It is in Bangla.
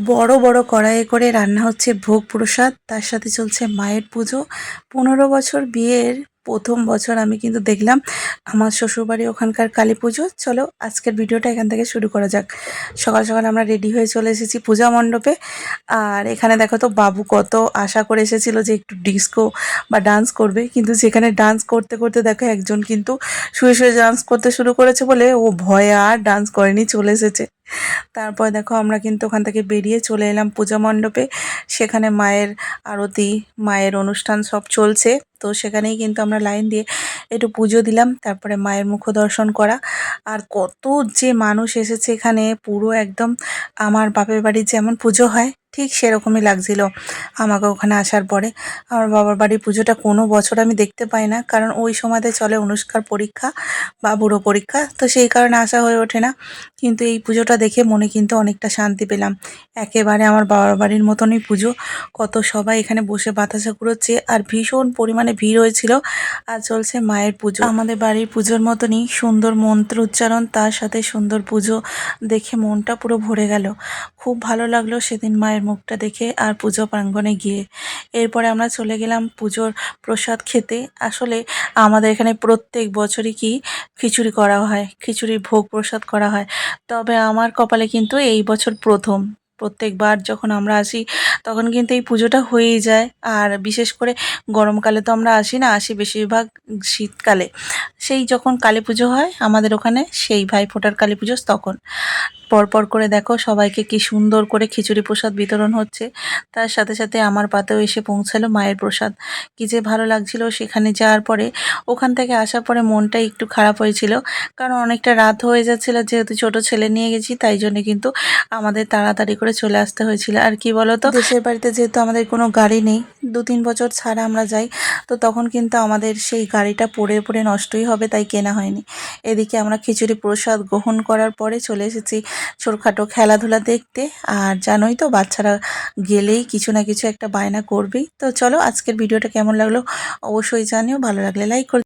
বড় বড় কড়াইয়ে করে রান্না হচ্ছে ভোগ প্রসাদ, তার সাথে চলছে মায়ের পুজো। 15 বছর বিয়ের প্রথম বছর আমি কিন্তু দেখলাম আমার শ্বশুরবাড়ি ওখানকার কালী পুজো। চলো আজকের ভিডিওটা এখান থেকে শুরু করা যাক। সকাল সকাল আমরা রেডি হয়ে চলে এসেছি পূজা মণ্ডপে। আর এখানে দেখো তো বাবু কত আশা করে এসেছিল যে একটু ডিস্কো বা ডান্স করবে, কিন্তু যেখানে ডান্স করতে করতে দেখো একজন কিন্তু শুয়ে শুয়ে ডান্স করতে শুরু করেছে বলে ও ভয়ে আর ডান্স করেনি, চলে এসেছে। তারপর দেখো আমরা কিন্তু ওখান থেকে বেরিয়ে চলে এলাম পূজা মণ্ডপে। সেখানে মায়ের আরতি, মায়ের অনুষ্ঠান সব চলছে। তো সেখানেই কিন্তু আমরা লাইন দিয়ে একটু পুজো দিলাম, তারপরে মায়ের মুখ দর্শন করা। আর কত যে মানুষ এসেছে এখানে, পুরো একদম আমার বাপের বাড়ির যেমন পুজো হয় ঠিক সেরকমই লাগছিল আমাকে ওখানে আসার পরে। আমার বাবার বাড়ির পুজোটা কোনো বছর আমি দেখতে পাই না, কারণ ওই সময়তে চলে অনুষ্কার পরীক্ষা বা বুড়ো পরীক্ষা, তো সেই কারণে আসা হয়ে ওঠে না। কিন্তু এই পুজোটা দেখে মনে কিন্তু অনেকটা শান্তি পেলাম। একেবারে আমার বাবার বাড়ির মতনই পুজো। কত সবাই এখানে বসে বাতাসা কুড়োচ্ছে আর ভীষণ পরিমাণে ভিড় হয়েছিল। আর চলছে মায়ের পুজো, আমাদের বাড়ির পুজোর মতনই সুন্দর মন্ত্র উচ্চারণ, তার সাথে সুন্দর পুজো দেখে মনটা পুরো ভরে গেল। খুব ভালো লাগলো সেদিন মায়ের মুখটা দেখে আর পুজো প্রাঙ্গণে গিয়ে। এরপরে আমরা চলে গেলাম পুজোর প্রসাদ খেতে। আসলে আমাদের এখানে প্রত্যেক বছরই খিচুড়ি করা হয়, খিচুড়ির ভোগ প্রসাদ করা হয়। তবে আমার কপালে কিন্তু এই বছর প্রথম। প্রত্যেকবার যখন আমরা আসি তখন কিন্তু এই পুজোটা হয়েই যায়। আর বিশেষ করে গরমকালে তো আমরা আসি না, আসি বেশিরভাগ শীতকালে। সেই যখন কালী পুজো হয় আমাদের ওখানে, সেই ভাইফোঁটার কালী পুজো, তখন পরপর করে দেখো সবাইকে কি সুন্দর করে খিচুড়ি প্রসাদ বিতরণ হচ্ছে। তার সাথে সাথে আমার পাতেও এসে পৌঁছালো মায়ের প্রসাদ। কি যে ভালো লাগছিল সেখানে যাওয়ার পরে। ওখান থেকে আসার পরে মনটা একটু খারাপ হয়েছিল, কারণ অনেকটা রাত হয়ে যাচ্ছিল, যেহেতু ছোট ছেলে নিয়ে গেছি তাই জন্য কিন্তু আমাদের তাড়াতাড়ি করে চলে আসতে হয়েছিল। আর কি বলতো, দেশের বাড়িতে যেহেতু আমাদের কোনো গাড়ি নেই, 2-3 বছর ছাড়া আমরা যাই, তো তখন কিন্তু আমাদের সেই গাড়িটা পড়ে পড়ে নষ্টই হবে, তাই কেনা হয়নি। এদিকে আমরা খিচুড়ি প্রসাদ গ্রহণ করার পরে চলে এসেছি ছোটখাটো খেলাধুলা দেখতে। আর জানোই তো বাচ্চারা গেলেই কিছু না কিছু একটা বায়না করবেই। তো চলো আজকের ভিডিওটা কেমন লাগলো অবশ্যই জানিও, ভালো লাগলে লাইক করে